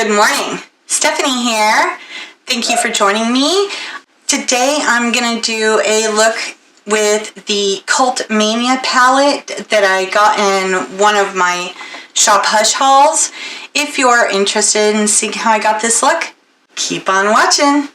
Good morning, Stephanie here. Thank you for joining me. Today I'm gonna do a look with the Cult Mania palette that I got in one of my ShopHush hauls. If you're interested in seeing how I got this look, keep on watching.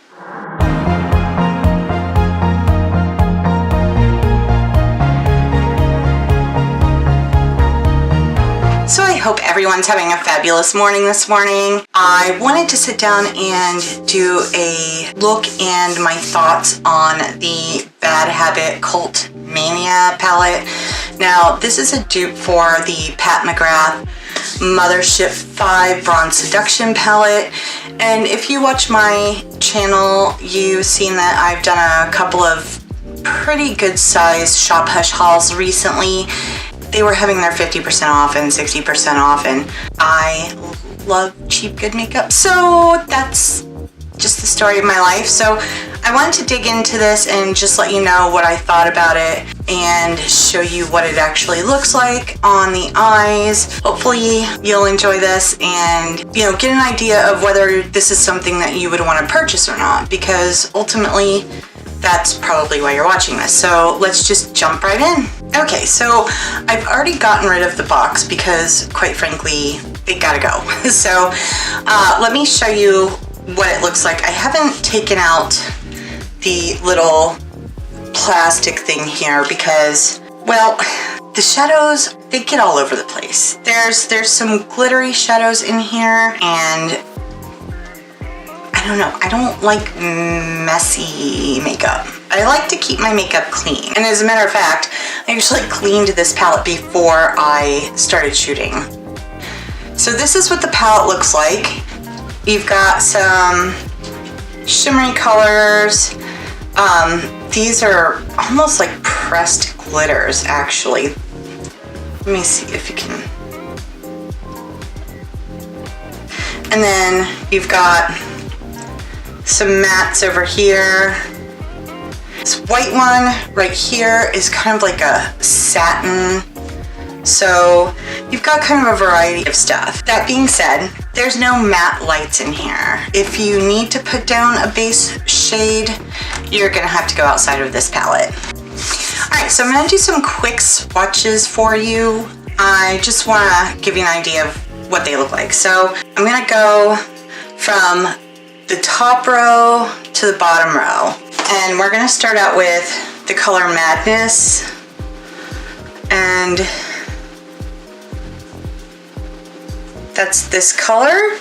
So I hope everyone's having a fabulous morning this morning. I wanted to sit down and do a look and my thoughts on the Bad Habit Cult Mania palette. Now, this is a dupe for the PM Mothership Bronze Seduction palette. And if you watch my channel, you've seen that I've done a couple of pretty good sized ShopHush hauls recently. They were having their 50% off and 60% off, and I love cheap, good makeup. So that's just the story of my life. So I wanted to dig into this and just let you know what I thought about it and show you what it actually looks like on the eyes. Hopefully you'll enjoy this and, you know, get an idea of whether this is something that you would want to purchase or not, because ultimately that's probably why you're watching this. So let's just jump right in. Okay, so I've already gotten rid of the box because, quite frankly, they gotta go. So let me show you what it looks like. I haven't taken out the little plastic thing here because, well, the shadows, they get all over the place. There's some glittery shadows in here, and I don't know, I don't like messy makeup. I like to keep my makeup clean. And as a matter of fact, I actually cleaned this palette before I started shooting. So this is what the palette looks like. You've got some shimmery colors. These are almost like pressed glitters, actually. Let me see if you can. And then you've got some mattes over here. This white one right here is kind of like a satin. So you've got kind of a variety of stuff. That being said, there's no matte lights in here. If you need to put down a base shade, you're gonna have to go outside of this palette. All right, so I'm gonna do some quick swatches for you. I just wanna give you an idea of what they look like. So I'm gonna go from the top row to the bottom row. And we're gonna start out with the color Madness. And that's this color.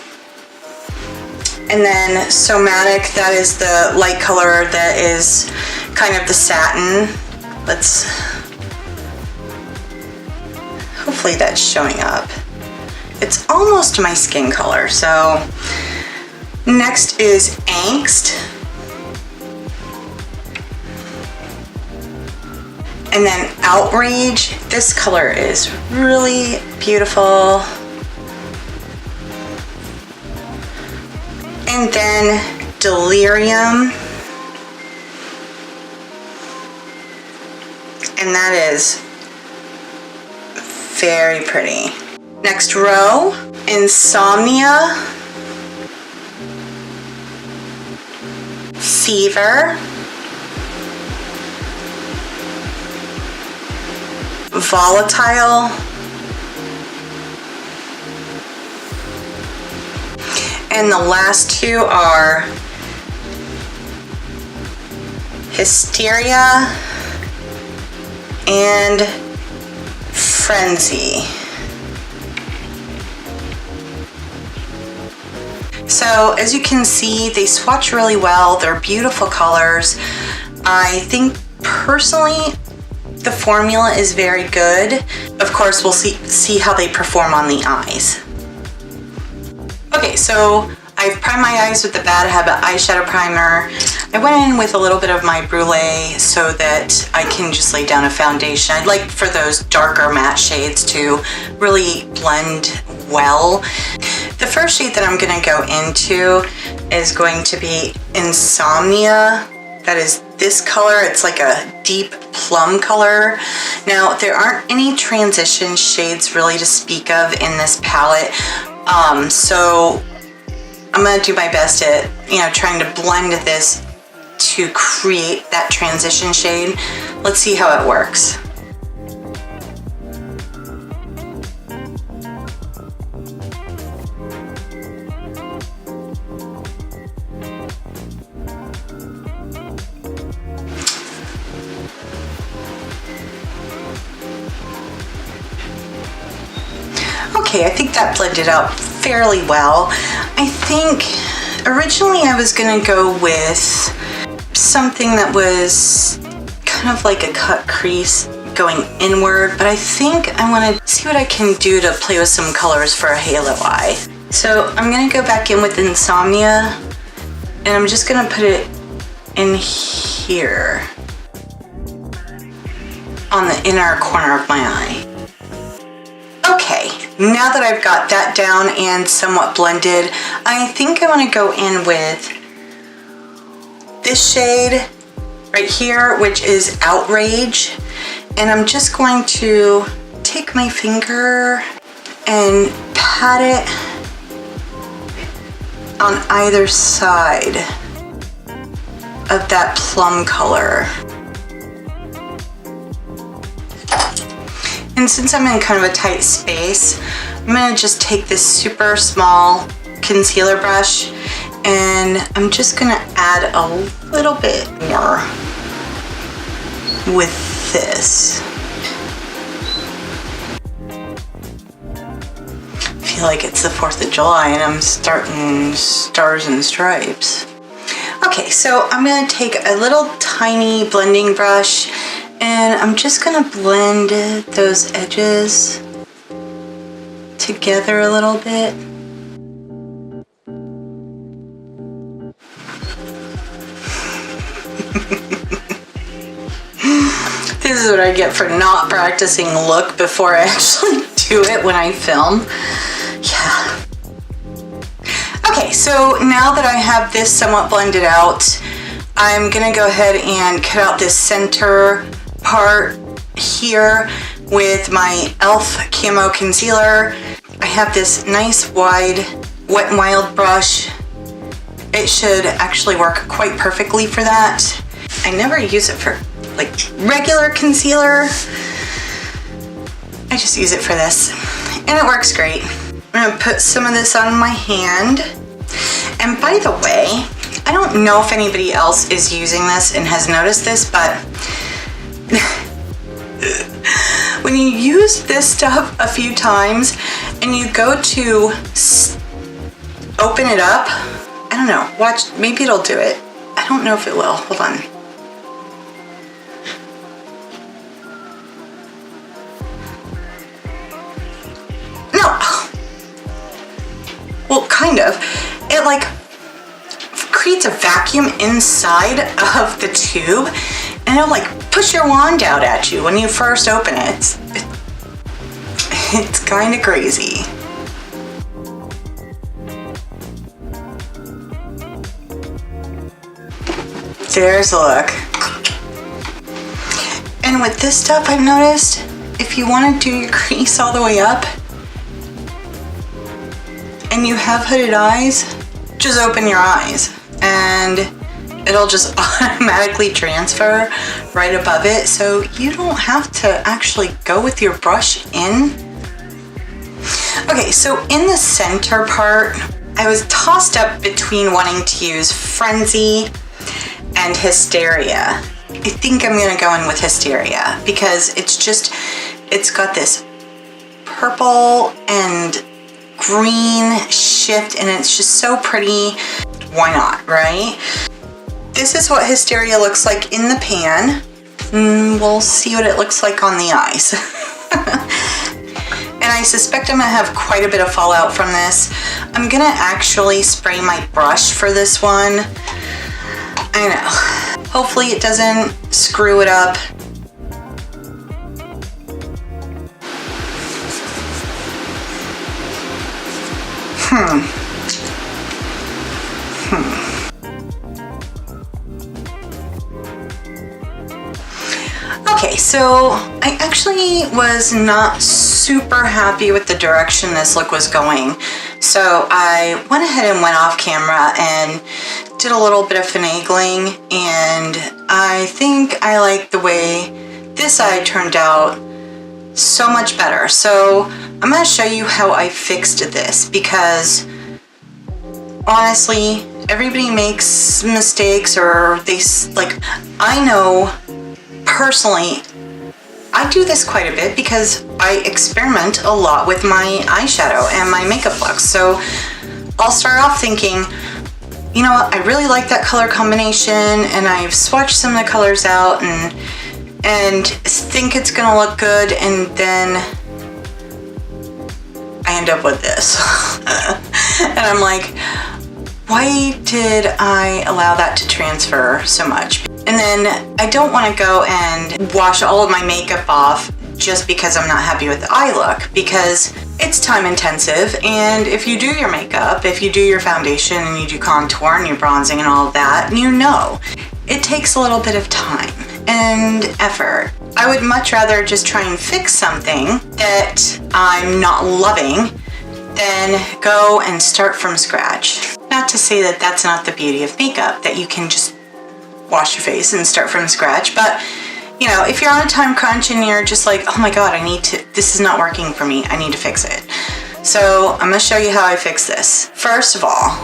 And then Somatic, that is the light color that is kind of the satin. Hopefully that's showing up. It's almost my skin color, so. Next is Angst. And then Outrage. This color is really beautiful. And then Delirium. And that is very pretty. Next row, Insomnia. Fever. Volatile. And the last two are Hysteria and Frenzy. So as you can see, they swatch really well. They're beautiful colors. I think personally, the formula is very good. Of course, we'll see how they perform on the eyes. Okay, so I've primed my eyes with the Bad Habit eyeshadow primer. I went in with a little bit of my Brulee so that I can just lay down a foundation. I'd like for those darker matte shades to really blend well. The first shade that I'm gonna go into is going to be Insomnia. That is this color. It's like a deep plum color. Now, there aren't any transition shades really to speak of in this palette. So I'm gonna do my best at, trying to blend this to create that transition shade. Let's see how it works. Okay, I think that blended out fairly well. I think originally I was gonna go with something that was kind of like a cut crease going inward, but I think I want to see what I can do to play with some colors for a halo eye. So I'm gonna go back in with Insomnia, and I'm just gonna put it in here on the inner corner of my eye. Okay, now that I've got that down and somewhat blended, I think I want to go in with this shade right here, which is Outrage. And I'm just going to take my finger and pat it on either side of that plum color. And since I'm in kind of a tight space, I'm gonna just take this super small concealer brush and I'm just gonna add a little bit more with this. I feel like it's the 4th of July and I'm starting Stars and Stripes. Okay, so I'm gonna take a little tiny blending brush and I'm just gonna blend those edges together a little bit. This is what I get for not practicing look before I actually do it when I film. Yeah. Okay, so now that I have this somewhat blended out, I'm gonna go ahead and cut out this center part here with my e.l.f. Camo Concealer. I have this nice wide Wet n Wild brush. It should actually work quite perfectly for that. I never use it for like regular concealer. I just use it for this and it works great. I'm gonna put some of this on my hand. And by the way, I don't know if anybody else is using this and has noticed this, but when you use this stuff a few times and you go to open it up, I don't know, watch, maybe it'll do it. I don't know if it will, hold on. No, well, kind of. It like creates a vacuum inside of the tube and it'll like push your wand out at you when you first open it. It's kind of crazy. There's a look. And with this stuff I've noticed, if you want to do your crease all the way up and you have hooded eyes, just open your eyes and it'll just automatically transfer right above it, so you don't have to actually go with your brush in. Okay, so in the center part, I was tossed up between wanting to use Frenzy and Hysteria. I think I'm gonna go in with Hysteria because it's got this purple and green shift and it's just so pretty. Why not, right? This is what Hysteria looks like in the pan. We'll see what it looks like on the eyes. And I suspect I'm gonna have quite a bit of fallout from this. I'm gonna actually spray my brush for this one. I know. Hopefully it doesn't screw it up. Okay, so I actually was not super happy with the direction this look was going. So I went ahead and went off camera and did a little bit of finagling, and I think I like the way this eye turned out so much better. So I'm going to show you how I fixed this, because honestly, everybody makes mistakes, or I know personally, I do this quite a bit because I experiment a lot with my eyeshadow and my makeup looks. So I'll start off thinking, you know what, I really like that color combination, and I've swatched some of the colors out and think it's gonna look good, and then I end up with this. And I'm like, why did I allow that to transfer so much? And then I don't want to go and wash all of my makeup off just because I'm not happy with the eye look, because it's time intensive. And if you do your makeup, if you do your foundation and you do contour and your bronzing and all of that, you know, it takes a little bit of time and effort. I would much rather just try and fix something that I'm not loving than go and start from scratch. Not to say that that's not the beauty of makeup, that you can just wash your face and start from scratch, but you know, if you're on a time crunch and you're just like, oh my god, this is not working for me, I need to fix it. So I'm gonna show you how I fix this. First of all,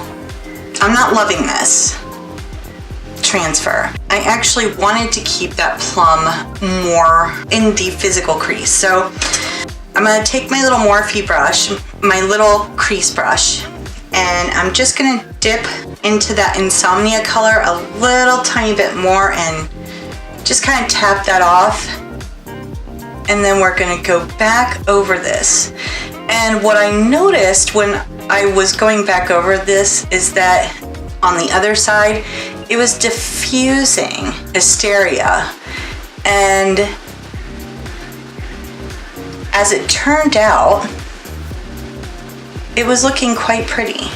I'm not loving this transfer. I actually wanted to keep that plum more in the physical crease. So I'm gonna take my little Morphe brush, my little crease brush, and I'm just gonna dip into that Insomnia color a little tiny bit more and just kind of tap that off. And then we're gonna go back over this. And what I noticed when I was going back over this is that on the other side, it was diffusing Hysteria. And as it turned out, it was looking quite pretty.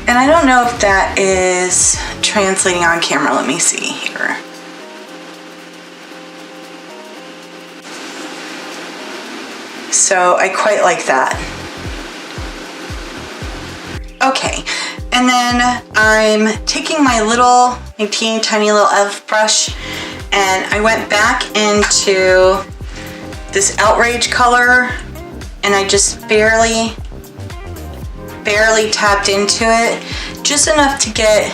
And I don't know if that is translating on camera. Let me see here. So I quite like that. Okay, and then I'm taking my teeny tiny little e.l.f. brush, and I went back into this Outrage color, and I just barely tapped into it, just enough to get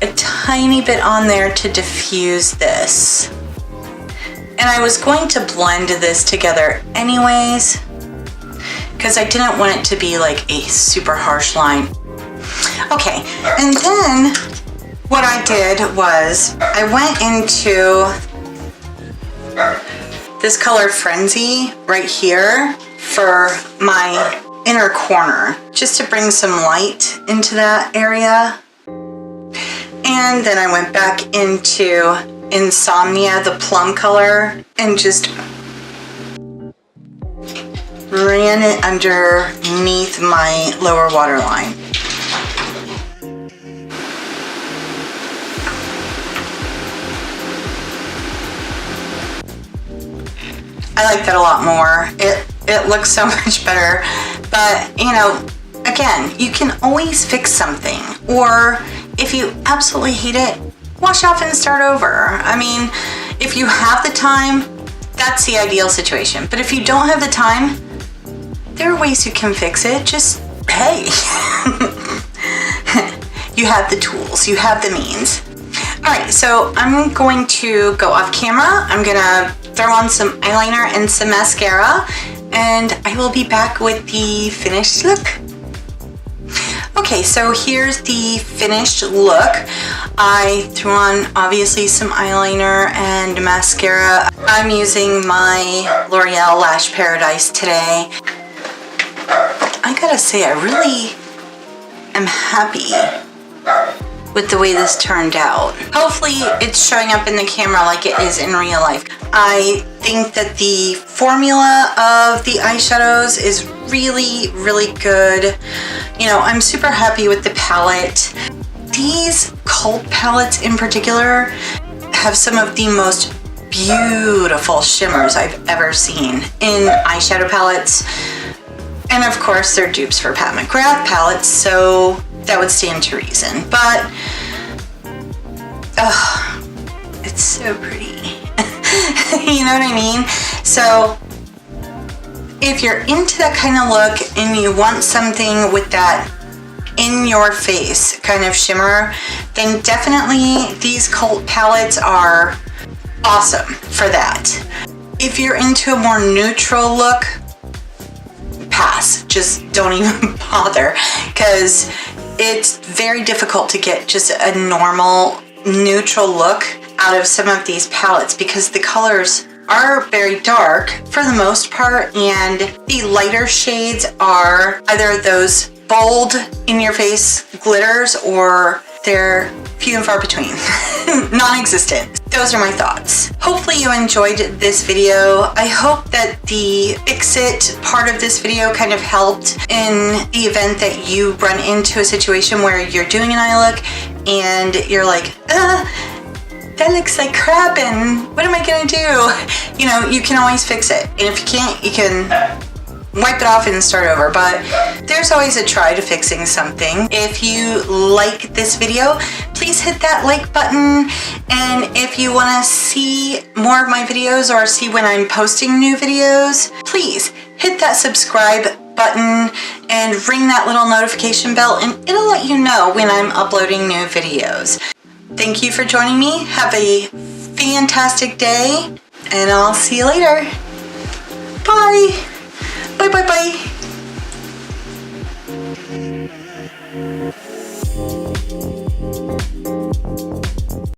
a tiny bit on there to diffuse this. And I was going to blend this together anyways, because I didn't want it to be like a super harsh line. Okay, and then what I did was I went into this color Frenzy right here for my inner corner, just to bring some light into that area. And then I went back into Insomnia, the plum color, and just ran it underneath my lower waterline. I like that a lot more. It looks so much better. But, you know, again, you can always fix something. Or if you absolutely hate it, wash off and start over. I mean, if you have the time, that's the ideal situation. But if you don't have the time, there are ways you can fix it. Just, hey, you have the tools, you have the means. All right, so I'm going to go off camera. I'm gonna throw on some eyeliner and some mascara, and I will be back with the finished look. Okay, so here's the finished look. I threw on obviously some eyeliner and mascara. I'm using my L'Oreal Lash Paradise today. I gotta say, I really am happy with the way this turned out. Hopefully it's showing up in the camera like it is in real life. I think that the formula of the eyeshadows is really, really good. You know, I'm super happy with the palette. These cult palettes in particular have some of the most beautiful shimmers I've ever seen in eyeshadow palettes. And of course, they're dupes for Pat McGrath palettes, so that would stand to reason. But, oh, it's so pretty. You know what I mean? So, if you're into that kind of look and you want something with that in your face kind of shimmer, then definitely these cult palettes are awesome for that. If you're into a more neutral look, pass. Just don't even bother, because it's very difficult to get just a normal neutral look out of some of these palettes, because the colors are very dark for the most part, and the lighter shades are either those bold in your face glitters, or they're few and far between. Non-existent. Those are my thoughts. Hopefully you enjoyed this video. I hope that the fix it part of this video kind of helped in the event that you run into a situation where you're doing an eye look and you're like, that looks like crap and what am I gonna do? You know, you can always fix it. And if you can't, you can wipe it off and start over, but there's always a try to fixing something. If you like this video, please hit that like button, and if you want to see more of my videos or see when I'm posting new videos, please hit that subscribe button and ring that little notification bell, and it'll let you know when I'm uploading new videos. Thank you for joining me. Have a fantastic day, and I'll see you later. Bye. Bye, bye, bye.